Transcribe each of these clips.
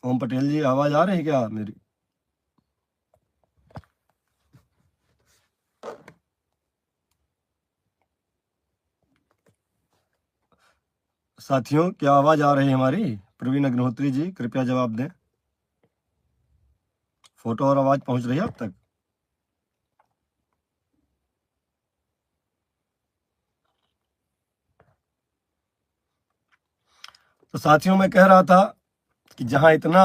ओम पटेल जी, आवाज आ रही है क्या मेरी? साथियों, क्या आवाज आ रही है हमारी? प्रवीण अग्निहोत्री जी, कृपया जवाब दें। फोटो और आवाज पहुंच रही है अब तक? तो साथियों, मैं कह रहा था कि जहां इतना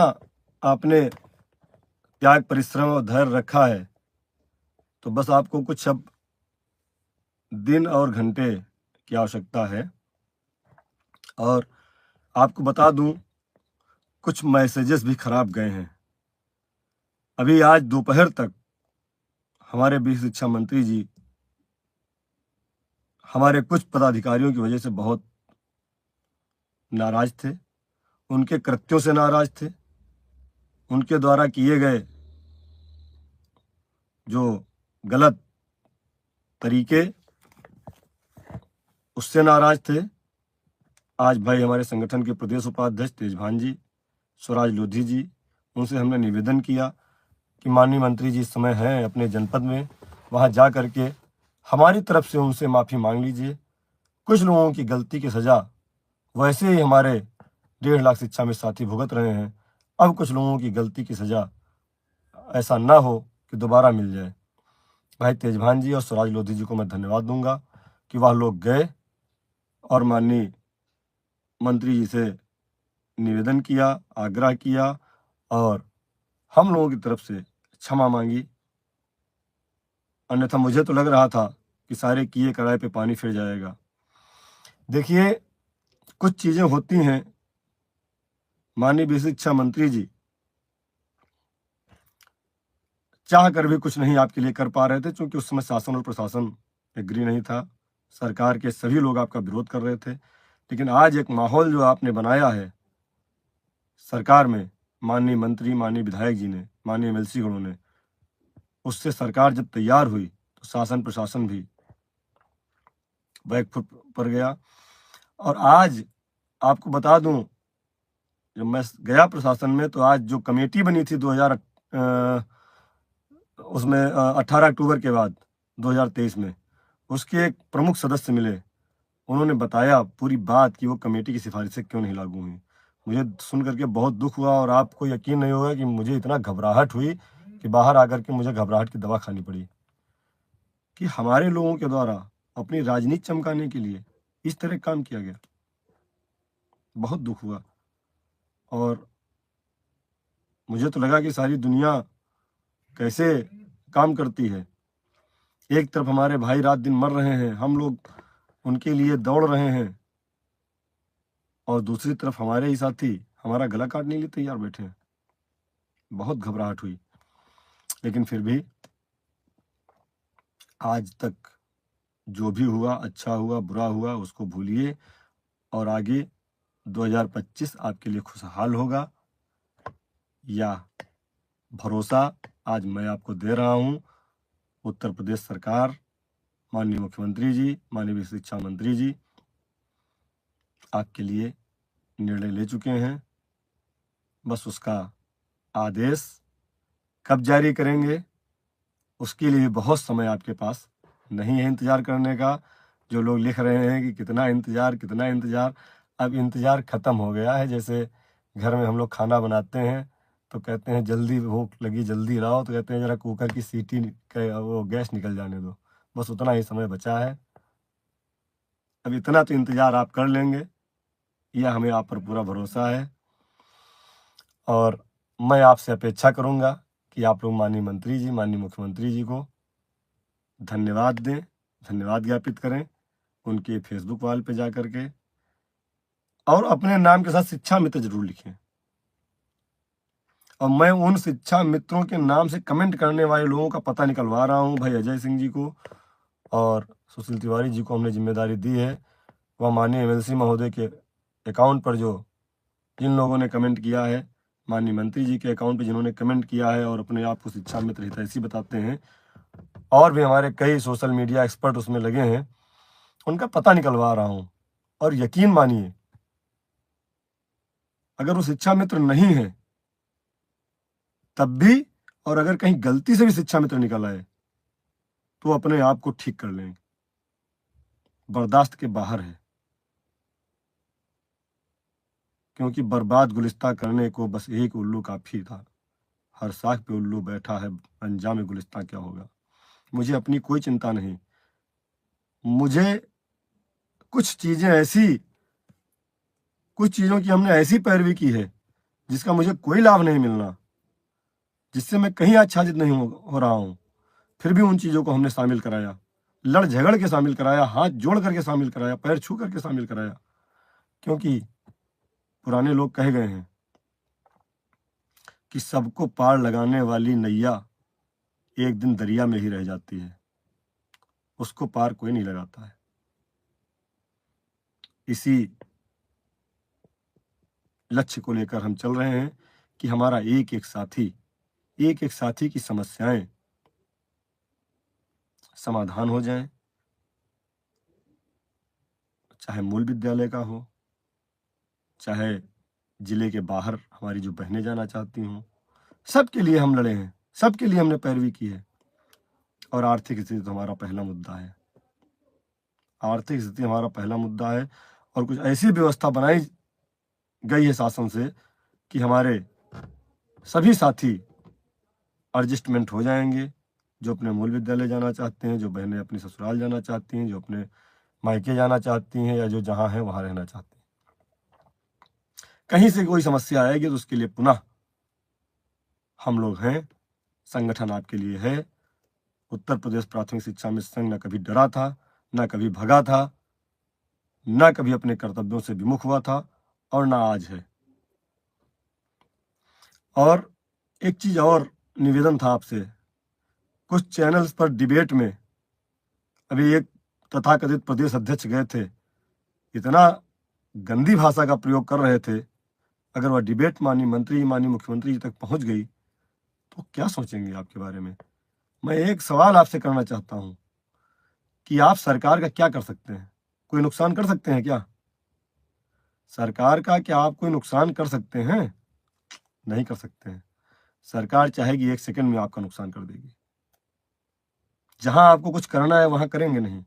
आपने त्याग, परिश्रम और धैर्य रखा है, तो बस आपको कुछ अब दिन और घंटे की आवश्यकता है। और आपको बता दूं, कुछ मैसेजेस भी खराब गए हैं। अभी आज दोपहर तक हमारे बीच शिक्षा मंत्री जी हमारे कुछ पदाधिकारियों की वजह से बहुत नाराज थे, उनके कृत्यों से नाराज थे, उनके द्वारा किए गए जो गलत तरीके, उससे नाराज थे। आज भाई हमारे संगठन के प्रदेश उपाध्यक्ष तेजभान जी, स्वराज लोधी जी, उनसे हमने निवेदन किया कि माननीय मंत्री जी इस समय हैं अपने जनपद में, वहां जा करके हमारी तरफ से उनसे माफ़ी मांग लीजिए। कुछ लोगों की गलती की सज़ा वैसे ही हमारे 1.5 लाख शिक्षा में साथी भुगत रहे हैं। अब कुछ लोगों की गलती की सज़ा ऐसा ना हो कि दोबारा मिल जाए। भाई तेजभान जी और स्वराज लोधी जी को मैं धन्यवाद दूंगा कि वह लोग गए और माननीय मंत्री जी से निवेदन किया, आग्रह किया और हम लोगों की तरफ से क्षमा मांगी। अन्यथा मुझे तो लग रहा था कि सारे किए कराए पे पानी फिर जाएगा। देखिए, कुछ चीज़ें होती हैं, माननीय विशेष शिक्षा मंत्री जी चाह कर भी कुछ नहीं आपके लिए कर पा रहे थे, क्योंकि उस समय शासन और प्रशासन एग्री नहीं था। सरकार के सभी लोग आपका विरोध कर रहे थे। लेकिन आज एक माहौल जो आपने बनाया है सरकार में, माननीय मंत्री, माननीय विधायक जी ने, माननीय एमएलसी गणों ने, उससे सरकार जब तैयार हुई तो शासन प्रशासन भी बैक फुट पर गया। और आज आपको बता दूं, जब मैं गया प्रशासन में तो आज जो कमेटी बनी थी 2000 उसमें 18 अक्टूबर के बाद 2023 में, उसके एक प्रमुख सदस्य मिले। उन्होंने बताया पूरी बात कि वो कमेटी की सिफारिशें क्यों नहीं लागू हुई। मुझे सुन करके बहुत दुख हुआ और आपको यकीन नहीं होगा कि मुझे इतना घबराहट हुई कि बाहर आकर के मुझे घबराहट की दवा खानी पड़ी कि हमारे लोगों के द्वारा अपनी राजनीति चमकाने के लिए इस तरह काम किया गया। बहुत दुख हुआ और मुझे तो लगा कि सारी दुनिया कैसे काम करती है। एक तरफ हमारे भाई रात दिन मर रहे हैं, हम लोग उनके लिए दौड़ रहे हैं, और दूसरी तरफ हमारे ही साथी हमारा गला काटने के लिए तैयार बैठे हैं। बहुत घबराहट हुई, लेकिन फिर भी आज तक जो भी हुआ, अच्छा हुआ बुरा हुआ, उसको भूलिए और आगे 2025 आपके लिए खुशहाल होगा, या भरोसा आज मैं आपको दे रहा हूं। उत्तर प्रदेश सरकार, माननीय मुख्यमंत्री जी, माननीय शिक्षा मंत्री जी आपके लिए निर्णय ले चुके हैं। बस उसका आदेश कब जारी करेंगे उसके लिए बहुत समय आपके पास नहीं है इंतजार करने का। जो लोग लिख रहे हैं कि कितना इंतजार कितना इंतजार, अब इंतजार खत्म हो गया है। जैसे घर में हम लोग खाना बनाते हैं तो कहते हैं जल्दी भूख लगी जल्दी लाओ, तो कहते हैं जरा कुकर की सीटी वो गैस निकल जाने दो। बस उतना ही समय बचा है। अब इतना तो इंतजार आप कर लेंगे, यह हमें आप पर पूरा भरोसा है। और मैं आपसे अपेक्षा करूंगा कि आप लोग माननीय मंत्री जी, माननीय मुख्यमंत्री जी को धन्यवाद दें, धन्यवाद ज्ञापित करें उनके फेसबुक वाल पे जा करके, और अपने नाम के साथ शिक्षा मित्र जरूर लिखें। और मैं उन शिक्षा मित्रों के नाम से कमेंट करने वाले लोगों का पता निकलवा रहा हूं। भाई अजय सिंह जी को और सुशील तिवारी जी को हमने जिम्मेदारी दी है। वह माननीय एमएलसी महोदय के अकाउंट पर जो जिन लोगों ने कमेंट किया है, माननीय मंत्री जी के अकाउंट पर जिन्होंने कमेंट किया है और अपने आप को शिक्षा मित्र हितैषी बताते हैं, और भी हमारे कई सोशल मीडिया एक्सपर्ट उसमें लगे हैं, उनका पता निकलवा रहा हूं। और यकीन मानिए, अगर वो शिक्षा मित्र नहीं है तब भी, और अगर कहीं गलती से भी शिक्षा मित्र निकल आए तो अपने आप को ठीक कर लेंगे, बर्दाश्त के बाहर है। क्योंकि बर्बाद गुलिस्ता करने को बस एक उल्लू काफी था, हर साख पे उल्लू बैठा है, अंजाम गुलिस्ता क्या होगा। मुझे अपनी कोई चिंता नहीं, मुझे कुछ चीजों की हमने ऐसी पैरवी की है जिसका मुझे कोई लाभ नहीं मिलना, जिससे मैं कहीं आच्छादित नहीं हो रहा हूं, फिर भी उन चीजों को हमने शामिल कराया, लड़ झगड़ के शामिल कराया, हाथ जोड़ करके शामिल कराया, पैर छू करके शामिल कराया। क्योंकि पुराने लोग कह गए हैं कि सबको पार लगाने वाली नैया एक दिन दरिया में ही रह जाती है, उसको पार कोई नहीं लगाता है। इसी लक्ष्य को लेकर हम चल रहे हैं कि हमारा एक एक साथी की समस्याएं समाधान हो जाएं, चाहे मूल विद्यालय का हो, चाहे जिले के बाहर हमारी जो बहनें जाना चाहती हों, सबके लिए हम लड़े हैं, सबके लिए हमने पैरवी की है। और आर्थिक स्थिति तो हमारा पहला मुद्दा है, आर्थिक स्थिति हमारा पहला मुद्दा है। और कुछ ऐसी व्यवस्था बनाई गई है शासन से कि हमारे सभी साथी एडजस्टमेंट हो जाएंगे, जो अपने मूल विद्यालय जाना चाहते हैं, जो बहनें अपनी ससुराल जाना चाहती हैं, जो अपने मायके जाना चाहती हैं, या जो जहां हैं वहां रहना चाहती हैं। कहीं से कोई समस्या आएगी तो उसके लिए पुनः हम लोग हैं, संगठन आपके लिए है। उत्तर प्रदेश प्राथमिक शिक्षा मित्र संघ न कभी डरा था, न कभी भगा था, न कभी अपने कर्तव्यों से विमुख हुआ था, और ना आज है। और एक चीज और निवेदन था आपसे, कुछ चैनल्स पर डिबेट में अभी एक तथाकथित प्रदेश अध्यक्ष गए थे, इतना गंदी भाषा का प्रयोग कर रहे थे, अगर वह डिबेट मानी मंत्री मानी मुख्यमंत्री जी तक पहुंच गई तो क्या सोचेंगे आपके बारे में। मैं एक सवाल आपसे करना चाहता हूं कि आप सरकार का क्या कर सकते हैं, कोई नुकसान कर सकते हैं क्या? सरकार का क्या आप कोई नुकसान कर सकते हैं? नहीं कर सकते हैं। सरकार चाहेगी एक सेकंड में आपका नुकसान कर देगी। जहां आपको कुछ करना है वहां करेंगे नहीं।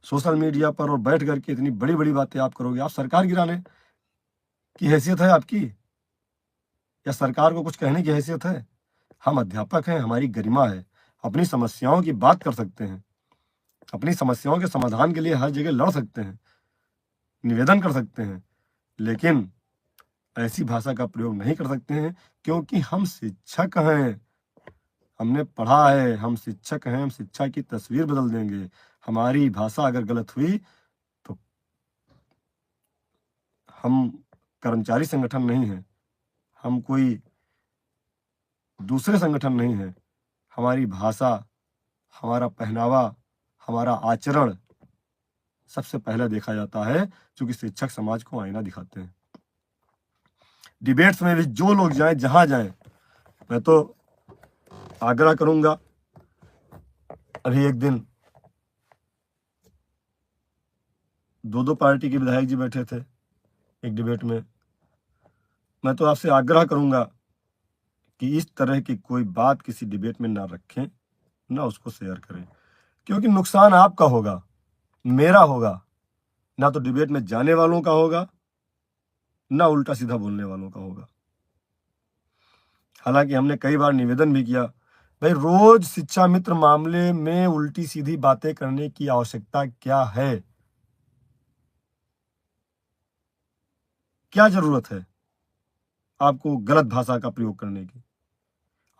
सोशल मीडिया पर और बैठ करके इतनी बड़ी बड़ी बातें आप करोगे, आप सरकार गिराने की हैसियत है आपकी, या सरकार को कुछ कहने की हैसियत है? हम अध्यापक हैं, हमारी गरिमा है, अपनी समस्याओं की बात कर सकते हैं, अपनी समस्याओं के समाधान के लिए हर जगह लड़ सकते हैं, निवेदन कर सकते हैं, लेकिन ऐसी भाषा का प्रयोग नहीं कर सकते हैं, क्योंकि हम शिक्षक हैं, हमने पढ़ा है, हम शिक्षक हैं, हम शिक्षा की तस्वीर बदल देंगे। हमारी भाषा अगर गलत हुई तो हम कर्मचारी संगठन नहीं है, हम कोई दूसरे संगठन नहीं है। हमारी भाषा, हमारा पहनावा, हमारा आचरण सबसे पहले देखा जाता है, क्योंकि शिक्षक समाज को आईना दिखाते हैं। डिबेट्स में भी जो लोग जाएं, जहां जाएं, मैं तो आग्रह करूंगा। अभी एक दिन दो पार्टी के विधायक जी बैठे थे एक डिबेट में, मैं तो आपसे आग्रह करूंगा कि इस तरह की कोई बात किसी डिबेट में ना रखें, ना उसको शेयर करें, क्योंकि नुकसान आपका होगा, मेरा होगा, ना तो डिबेट में जाने वालों का होगा, ना उल्टा सीधा बोलने वालों का होगा। हालांकि हमने कई बार निवेदन भी किया, भाई रोज शिक्षा मित्र मामले में उल्टी सीधी बातें करने की आवश्यकता क्या है? क्या जरूरत है आपको गलत भाषा का प्रयोग करने की?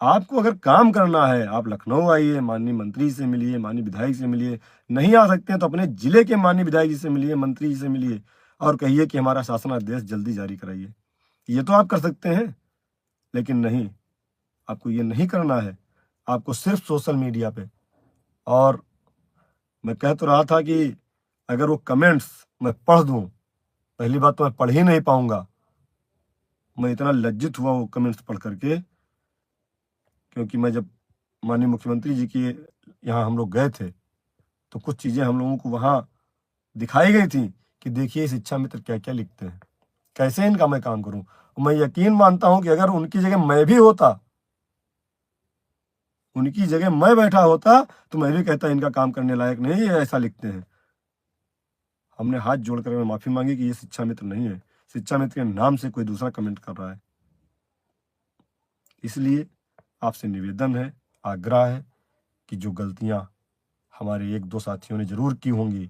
आपको अगर काम करना है, आप लखनऊ आइए, माननीय मंत्री से मिलिए, माननीय विधायक से मिलिए, नहीं आ सकते हैं तो अपने जिले के माननीय विधायक जी से मिलिए, मंत्री जी से मिलिए, और कहिए कि हमारा शासनादेश जल्दी जारी कराइए। ये तो आप कर सकते हैं, लेकिन नहीं, आपको ये नहीं करना है। आपको सिर्फ सोशल मीडिया पे, और मैं कह तो रहा था कि अगर वो कमेंट्स मैं पढ़ दूं, पहली बात तो मैं पढ़ ही नहीं पाऊंगा। मैं इतना लज्जित हुआ वो कमेंट्स पढ़ करके, क्योंकि मैं जब माननीय मुख्यमंत्री जी के यहाँ हम लोग गए थे तो कुछ चीजें हम लोगों को वहां दिखाई गई थी कि देखिए शिक्षा मित्र क्या क्या लिखते हैं, कैसे इनका मैं काम करूं। मैं यकीन मानता हूं कि अगर उनकी जगह मैं भी होता उनकी जगह मैं बैठा होता तो मैं भी कहता इनका काम करने लायक नहीं है, ऐसा लिखते हैं। हमने हाथ जोड़कर माफी मांगी कि ये शिक्षा मित्र नहीं है, शिक्षा मित्र के नाम से कोई दूसरा कमेंट कर रहा है। इसलिए आपसे निवेदन है, आग्रह है कि जो गलतियां हमारे एक दो साथियों ने जरूर की होंगी,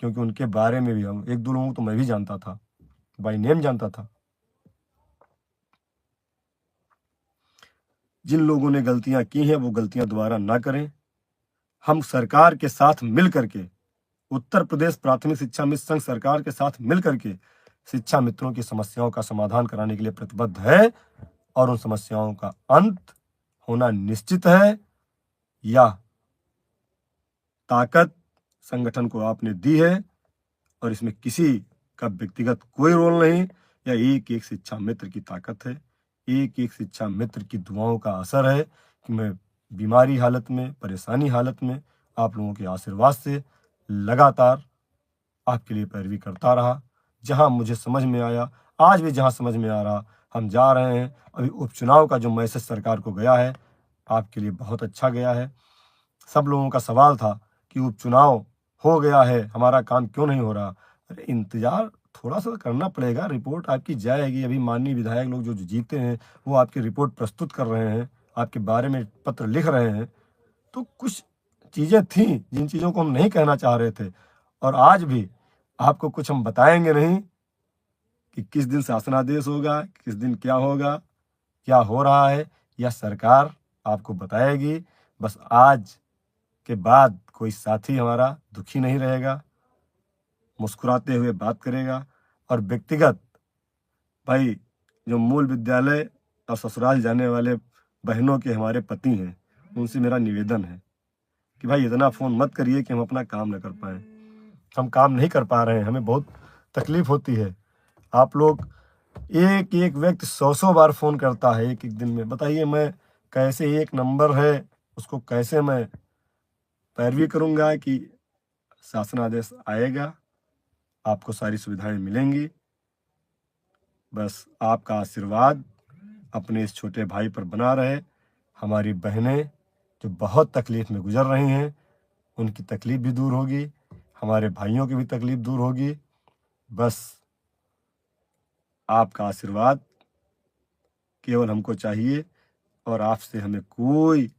क्योंकि उनके बारे में भी हम एक दो लोगों को तो मैं भी जानता था, बाय नेम जानता था। जिन लोगों ने गलतियां की हैं वो गलतियां दोबारा ना करें। हम सरकार के साथ मिल करके, उत्तर प्रदेश प्राथमिक शिक्षा मित्र संघ सरकार के साथ मिल करके शिक्षा मित्रों की समस्याओं का समाधान कराने के लिए प्रतिबद्ध है, और उन समस्याओं का अंत होना निश्चित है। यह ताकत संगठन को आपने दी है, और इसमें किसी का व्यक्तिगत कोई रोल नहीं। यह एक एक शिक्षा मित्र की ताकत है, एक एक शिक्षा मित्र की दुआओं का असर है कि मैं बीमारी हालत में, परेशानी हालत में आप लोगों के आशीर्वाद से लगातार आपके लिए पैरवी करता रहा। जहां मुझे समझ में आया, आज भी जहां समझ में आ रहा, हम जा रहे हैं। अभी उपचुनाव का जो मैसेज सरकार को गया है, आपके लिए बहुत अच्छा गया है। सब लोगों का सवाल था कि उपचुनाव हो गया है, हमारा काम क्यों नहीं हो रहा। अरे इंतजार थोड़ा सा करना पड़ेगा, रिपोर्ट आपकी जाएगी। अभी माननीय विधायक लोग जो जीते हैं वो आपकी रिपोर्ट प्रस्तुत कर रहे हैं, आपके बारे में पत्र लिख रहे हैं। तो कुछ चीजें थी जिन चीजों को हम नहीं कहना चाह रहे थे, और आज भी आपको कुछ हम बताएंगे नहीं कि किस दिन शासनादेश होगा, किस दिन क्या होगा, क्या हो रहा है, यह सरकार आपको बताएगी। बस आज के बाद कोई साथी हमारा दुखी नहीं रहेगा, मुस्कुराते हुए बात करेगा। और व्यक्तिगत भाई जो मूल विद्यालय और ससुराल जाने वाले बहनों के हमारे पति हैं, उनसे मेरा निवेदन है कि भाई इतना फोन मत करिए कि हम अपना काम न कर पाए। हम काम नहीं कर पा रहे हैं, हमें बहुत तकलीफ होती है। आप लोग एक एक व्यक्ति 100 बार फोन करता है एक एक दिन में। बताइए मैं कैसे, एक नंबर है उसको कैसे मैं पैरवी करूंगा कि शासनादेश आएगा, आपको सारी सुविधाएं मिलेंगी। बस आपका आशीर्वाद अपने इस छोटे भाई पर बना रहे। हमारी बहनें जो बहुत तकलीफ में गुजर रही हैं, उनकी तकलीफ भी दूर होगी, हमारे भाइयों की भी तकलीफ दूर होगी। बस आपका आशीर्वाद केवल हमको चाहिए, और आपसे हमें कोई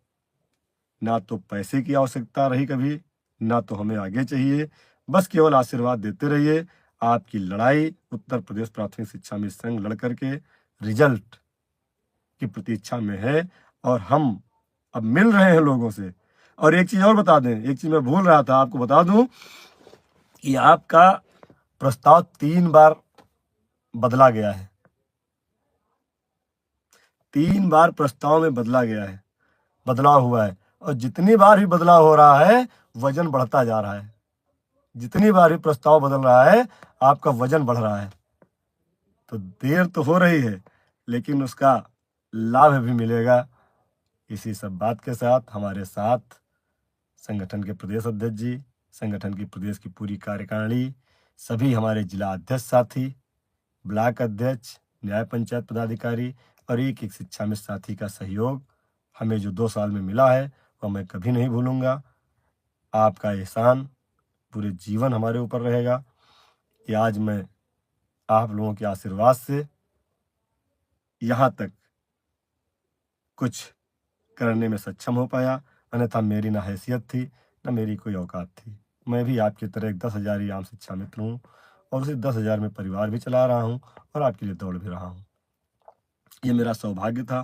ना तो पैसे की आवश्यकता रही कभी, ना तो हमें आगे चाहिए। बस केवल आशीर्वाद देते रहिए। आपकी लड़ाई उत्तर प्रदेश प्राथमिक शिक्षा मित्र संघ लड़ करके रिजल्ट की प्रतीक्षा में है, और हम अब मिल रहे हैं लोगों से। और एक चीज और बता दें, एक चीज मैं भूल रहा था, आपको बता दूं कि आपका प्रस्ताव 3 बार बदला गया है। 3 बार प्रस्ताव में बदला गया है, बदलाव हुआ है। और जितनी बार भी बदलाव हो रहा है, वजन बढ़ता जा रहा है। जितनी बार भी प्रस्ताव बदल रहा है, आपका वजन बढ़ रहा है। तो देर तो हो रही है, लेकिन उसका लाभ भी मिलेगा। इसी सब बात के साथ हमारे साथ संगठन के प्रदेश अध्यक्ष जी, संगठन की प्रदेश की पूरी कार्यकारिणी, सभी हमारे जिला अध्यक्ष साथी, ब्लॉक अध्यक्ष, न्याय पंचायत पदाधिकारी, और एक एक शिक्षा मित्र साथी का सहयोग हमें जो 2 साल में मिला है, वह मैं कभी नहीं भूलूंगा। आपका एहसान पूरे जीवन हमारे ऊपर रहेगा कि आज मैं आप लोगों के आशीर्वाद से यहाँ तक कुछ करने में सक्षम हो पाया। अन्यथा मेरी ना हैसियत थी, ना मेरी कोई औकात थी। मैं भी आपकी तरह एक 10,000 आम शिक्षा मित्र हूँ, और उसी 10,000 में परिवार भी चला रहा हूँ, और आपके लिए दौड़ भी रहा हूँ। ये मेरा सौभाग्य था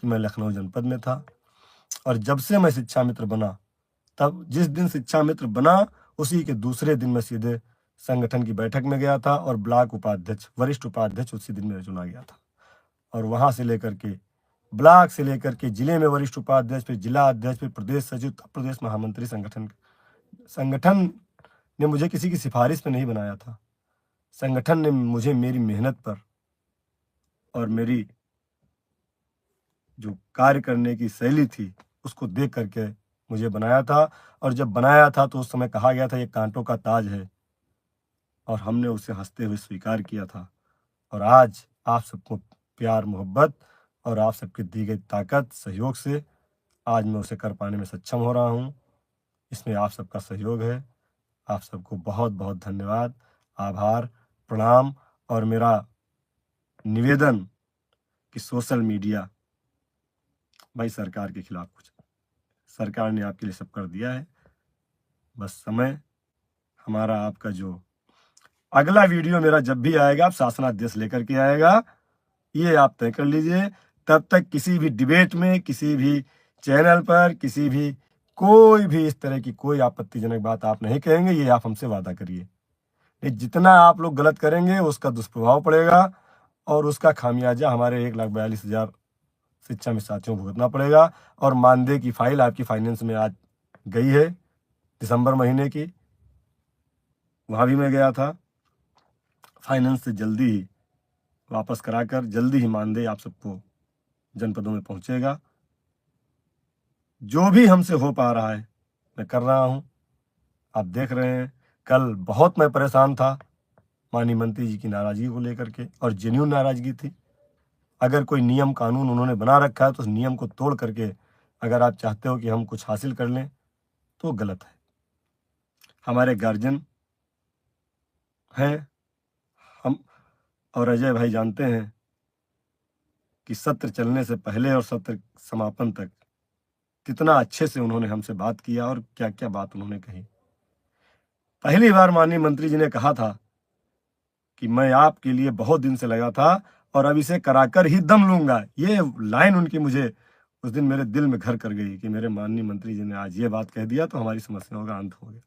कि मैं लखनऊ जनपद में था, और जब से मैं शिक्षा मित्र बना, तब जिस दिन शिक्षा मित्र बना उसी के दूसरे दिन मैं सीधे संगठन की बैठक में गया था, और ब्लॉक उपाध्यक्ष, वरिष्ठ उपाध्यक्ष उसी दिन मेरा चुना गया था। और वहां से लेकर के ब्लॉक से लेकर के जिले में वरिष्ठ उपाध्यक्ष, फिर जिला अध्यक्ष, फिर प्रदेश सचिव, प्रदेश महामंत्री। संगठन ने मुझे किसी की सिफारिश पे नहीं बनाया था। संगठन ने मुझे मेरी मेहनत पर और मेरी जो कार्य करने की शैली थी उसको देख करके मुझे बनाया था। और जब बनाया था तो उस समय कहा गया था ये कांटों का ताज है, और हमने उसे हंसते हुए स्वीकार किया था। और आज आप सबको प्यार, मोहब्बत और आप सबके दी गई ताकत, सहयोग से आज मैं उसे कर पाने में सक्षम हो रहा हूँ। इसमें आप सबका सहयोग है। आप सबको बहुत बहुत धन्यवाद, आभार, प्रणाम। और मेरा निवेदन कि सोशल मीडिया भाई सरकार के खिलाफ कुछ, सरकार ने आपके लिए सब कर दिया है, बस समय हमारा आपका जो अगला वीडियो मेरा जब भी आएगा, आप शासनादेश लेकर के आएगा, ये आप तय कर लीजिए। तब तक किसी भी डिबेट में, किसी भी चैनल पर, किसी भी कोई भी इस तरह की कोई आपत्तिजनक बात आप नहीं कहेंगे, ये आप हमसे वादा करिए। जितना आप लोग गलत करेंगे उसका दुष्प्रभाव पड़ेगा और उसका खामियाजा हमारे 1,42,000 शिक्षा में साथियों को भुगतना पड़ेगा। और मानदेय की फाइल आपकी फाइनेंस में आज गई है, दिसंबर महीने की, वहां भी मैं गया था। फाइनेंस से जल्दी ही वापस कराकर जल्दी ही मानदेय आप सबको जनपदों में पहुंचेगा। जो भी हमसे हो पा रहा है मैं कर रहा हूं। आप देख रहे हैं, कल बहुत मैं परेशान था माननीय मंत्री जी की नाराजगी को लेकर के, और जेन्युइन नाराजगी थी। अगर कोई नियम कानून उन्होंने बना रखा है तो उस नियम को तोड़ करके अगर आप चाहते हो कि हम कुछ हासिल कर लें तो गलत है। हमारे गार्जियन हैं, हम और अजय भाई जानते हैं कि सत्र चलने से पहले और सत्र समापन तक कितना अच्छे से उन्होंने हमसे बात किया और क्या क्या बात उन्होंने कही। पहली बार माननीय मंत्री जी ने कहा था कि मैं आपके लिए बहुत दिन से लगा था और अब इसे कराकर ही दम लूंगा। ये लाइन उनकी मुझे उस दिन मेरे दिल में घर कर गई कि मेरे माननीय मंत्री जी ने आज ये बात कह दिया तो हमारी समस्याओं का अंत हो गया।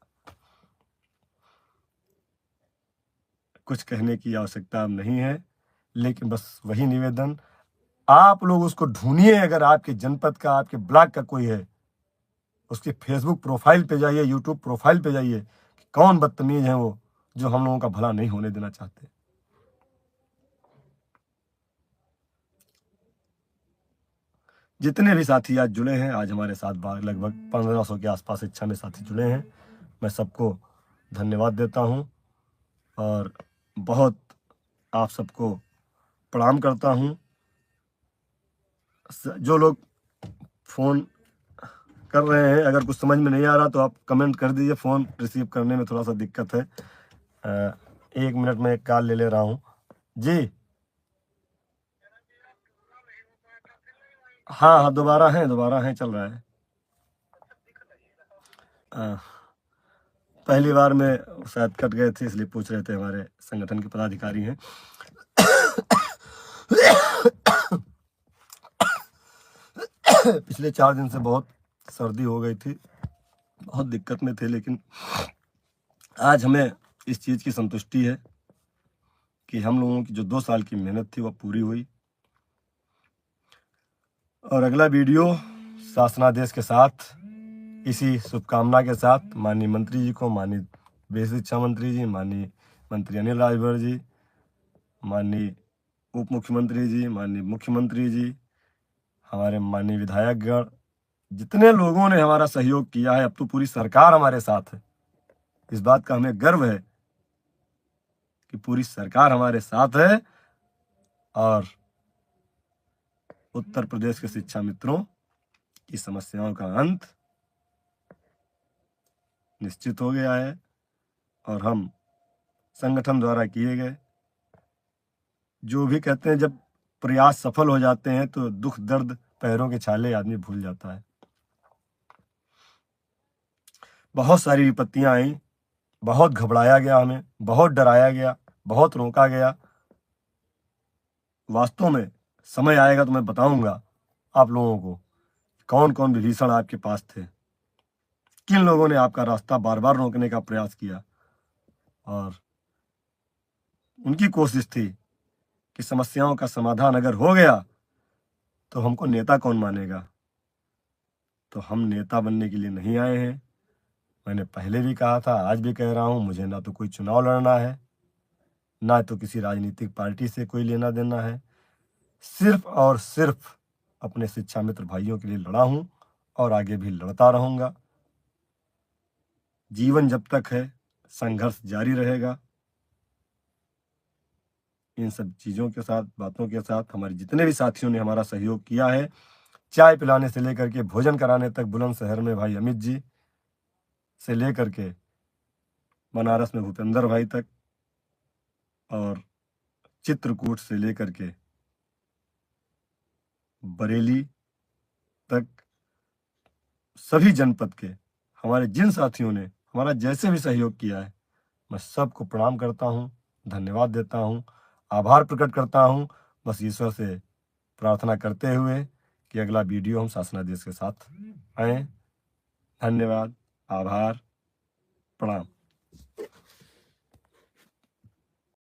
कुछ कहने की आवश्यकता अब नहीं है, लेकिन बस वही निवेदन, आप लोग उसको ढूंढिए। अगर आपके जनपद का, आपके ब्लॉक का कोई है, उसकी फेसबुक प्रोफाइल पे जाइए, यूट्यूब प्रोफाइल पे जाइए कि कौन बदतमीज है वो जो हम लोगों का भला नहीं होने देना चाहते। जितने भी साथी आज जुड़े हैं, आज हमारे साथ लगभग 1500 के आसपास शिक्षा में साथी जुड़े हैं, मैं सबको धन्यवाद देता हूं और बहुत आप सबको प्रणाम करता हूं। जो लोग फोन कर रहे हैं, अगर कुछ समझ में नहीं आ रहा तो आप कमेंट कर दीजिए, फोन रिसीव करने में थोड़ा सा दिक्कत है। 1 मिनट में एक कॉल ले ले रहा हूँ जी। हाँ हाँ, दोबारा है, चल रहा है। पहली बार में शायद कट गए थे, इसलिए पूछ रहे थे, हमारे संगठन के पदाधिकारी हैं। पिछले 4 दिन से बहुत सर्दी हो गई थी, बहुत दिक्कत में थे, लेकिन आज हमें इस चीज़ की संतुष्टि है कि हम लोगों की जो 2 साल की मेहनत थी वह पूरी हुई। और अगला वीडियो शासनादेश के साथ, इसी शुभकामना के साथ माननीय मंत्री जी को, माननीय बेसिक शिक्षा मंत्री जी, माननीय मंत्री अनिल राजभर जी, माननीय उप मुख्यमंत्री जी, माननीय मुख्यमंत्री जी, हमारे माननीय विधायकगण, जितने लोगों ने हमारा सहयोग किया है, अब तो पूरी सरकार हमारे साथ है। इस बात का हमें गर्व है कि पूरी सरकार हमारे साथ है और उत्तर प्रदेश के शिक्षा मित्रों की समस्याओं का अंत निश्चित हो गया है। और हम संगठन द्वारा किए गए, जो भी कहते हैं, जब प्रयास सफल हो जाते हैं तो दुख दर्द पैरों के छाले आदमी भूल जाता है। बहुत सारी विपत्तियां आई, बहुत घबराया गया, हमें बहुत डराया गया, बहुत रोका गया। वास्तव में समय आएगा तो मैं बताऊंगा आप लोगों को कौन कौन विभीषण आपके पास थे, किन लोगों ने आपका रास्ता बार बार रोकने का प्रयास किया और उनकी कोशिश थी कि समस्याओं का समाधान अगर हो गया तो हमको नेता कौन मानेगा। तो हम नेता बनने के लिए नहीं आए हैं। मैंने पहले भी कहा था, आज भी कह रहा हूं, मुझे ना तो कोई चुनाव लड़ना है, ना तो किसी राजनीतिक पार्टी से कोई लेना देना है। सिर्फ और सिर्फ अपने शिक्षा मित्र भाइयों के लिए लड़ा हूं और आगे भी लड़ता रहूंगा। जीवन जब तक है संघर्ष जारी रहेगा। इन सब चीज़ों के साथ, बातों के साथ, हमारे जितने भी साथियों ने हमारा सहयोग किया है, चाय पिलाने से लेकर के भोजन कराने तक बुलंदशहर में भाई अमित जी से लेकर के बनारस में भूपेंद्र भाई तक, और चित्रकूट से लेकर के बरेली तक, सभी जनपद के हमारे जिन साथियों ने हमारा जैसे भी सहयोग किया है, मैं सबको प्रणाम करता हूँ, धन्यवाद देता हूँ, आभार प्रकट करता हूँ। बस ईश्वर से प्रार्थना करते हुए कि अगला वीडियो हम शासनादेश के साथ आए। धन्यवाद, आभार, प्रणाम।